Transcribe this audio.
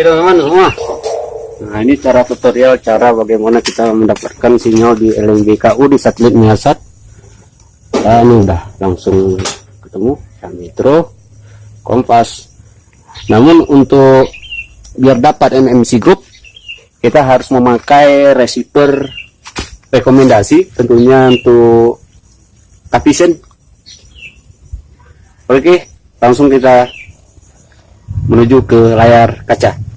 Oke teman-teman semua. Nah ini cara tutorial cara bagaimana kita mendapatkan sinyal di LNBKU di satelit Miasat. Nah, ini udah langsung ketemu metro, kompas. Namun untuk biar dapat MMC grup kita harus memakai receiver rekomendasi tentunya untuk Kvision. Oke, langsung kita menuju ke layar kaca.